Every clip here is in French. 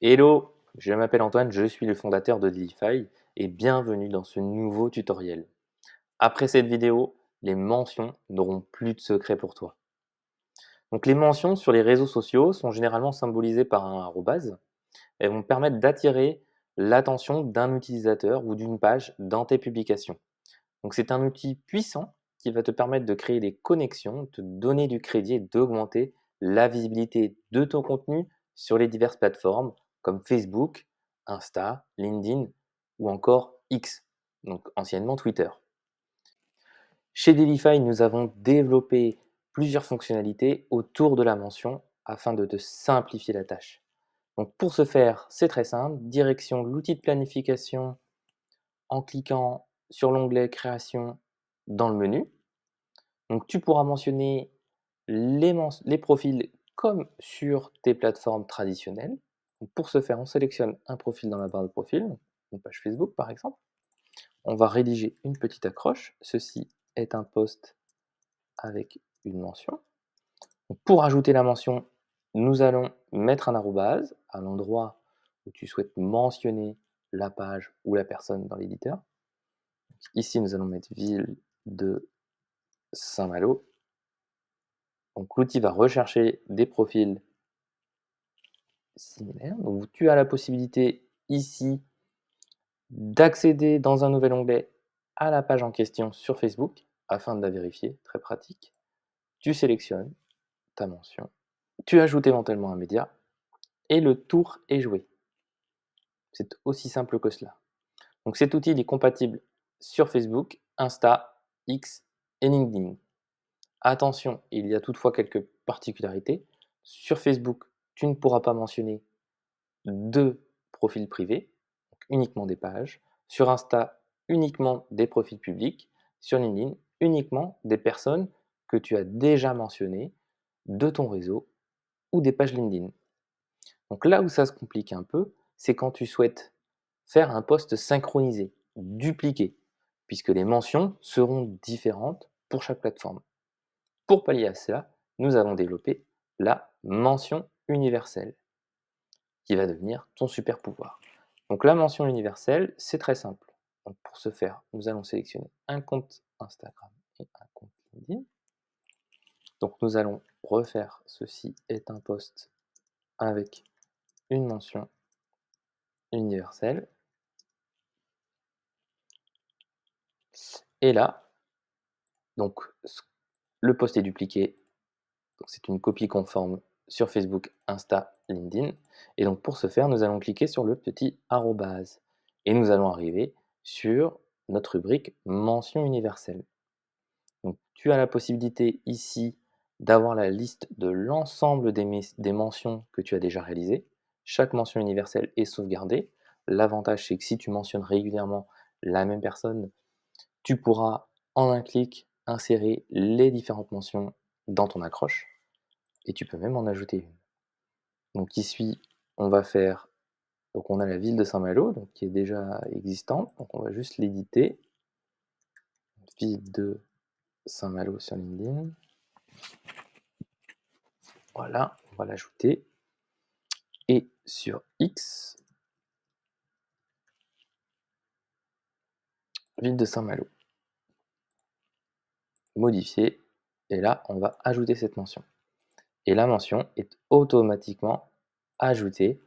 Hello, je m'appelle Antoine, je suis le fondateur de Delify et bienvenue dans ce nouveau tutoriel. Après cette vidéo, les mentions n'auront plus de secret pour toi. Donc les mentions sur les réseaux sociaux sont généralement symbolisées par un arrobase. Elles vont permettre d'attirer l'attention d'un utilisateur ou d'une page dans tes publications. Donc c'est un outil puissant qui va te permettre de créer des connexions, de te donner du crédit et d'augmenter la visibilité de ton contenu sur les diverses plateformes comme Facebook, Insta, LinkedIn ou encore X, donc anciennement Twitter. Chez Delify, nous avons développé plusieurs fonctionnalités autour de la mention afin de te simplifier la tâche. Donc pour ce faire, c'est très simple, direction l'outil de planification en cliquant sur l'onglet Création dans le menu. Donc tu pourras mentionner les profils comme sur tes plateformes traditionnelles. Donc pour ce faire, on sélectionne un profil dans la barre de profil, une page Facebook par exemple. On va rédiger une petite accroche. Ceci est un post avec une mention. Donc pour ajouter la mention, nous allons mettre un arrobase à l'endroit où tu souhaites mentionner la page ou la personne dans l'éditeur. Ici, nous allons mettre ville de Saint-Malo. Donc l'outil va rechercher des profils similaires. Donc tu as la possibilité ici d'accéder dans un nouvel onglet à la page en question sur Facebook afin de la vérifier, très pratique. Tu sélectionnes ta mention, tu ajoutes éventuellement un média et le tour est joué. C'est aussi simple que cela. Donc cet outil est compatible sur Facebook, Insta, X et LinkedIn. Attention, il y a toutefois quelques particularités. Sur Facebook, tu ne pourras pas mentionner de profils privés, donc uniquement des pages. Sur Insta, uniquement des profils publics. Sur LinkedIn, uniquement des personnes que tu as déjà mentionnées de ton réseau ou des pages LinkedIn. Donc là où ça se complique un peu, c'est quand tu souhaites faire un post synchronisé, dupliqué, puisque les mentions seront différentes pour chaque plateforme. Pour pallier à cela, nous avons développé la mention universelle, qui va devenir ton super pouvoir. Donc la mention universelle, c'est très simple. Donc pour ce faire, nous allons sélectionner un compte Instagram et un compte LinkedIn. Donc nous allons refaire ceci est un post avec une mention universelle. Et là, donc le post est dupliqué, c'est une copie conforme sur Facebook, Insta, LinkedIn. Et donc pour ce faire, nous allons cliquer sur le petit arrobase et nous allons arriver sur notre rubrique mention universelle. Donc tu as la possibilité ici d'avoir la liste de l'ensemble des mentions que tu as déjà réalisées. Chaque mention universelle est sauvegardée. L'avantage, c'est que si tu mentionnes régulièrement la même personne, tu pourras en un clic insérer les différentes mentions dans ton accroche et tu peux même en ajouter une. Donc ici, on va faire, donc on a la ville de Saint-Malo donc qui est déjà existante, donc on va juste l'éditer. Ville de Saint-Malo sur LinkedIn. Voilà, on va l'ajouter. Et sur X, ville de Saint-Malo. Modifier. Et là, on va ajouter cette mention. Et la mention est automatiquement ajoutée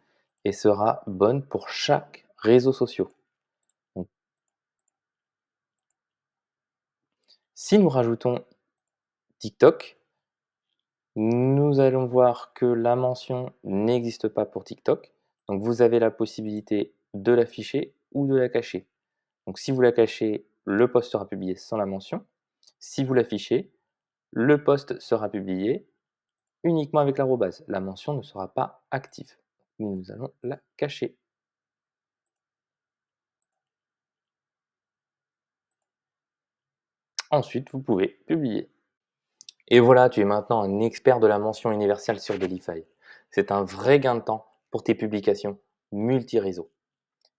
et sera bonne pour chaque réseau social. Donc, si nous rajoutons TikTok, nous allons voir que la mention n'existe pas pour TikTok. Donc vous avez la possibilité de l'afficher ou de la cacher. Donc si vous la cachez, le post sera publié sans la mention. Si vous l'affichez, le post sera publié uniquement avec l'arrobase. La mention ne sera pas active. Nous allons la cacher. Ensuite, vous pouvez publier. Et voilà, tu es maintenant un expert de la mention universelle sur Delify. C'est un vrai gain de temps pour tes publications multi-réseaux.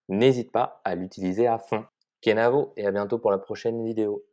N'hésite pas à l'utiliser à fond. Kenavo et à bientôt pour la prochaine vidéo.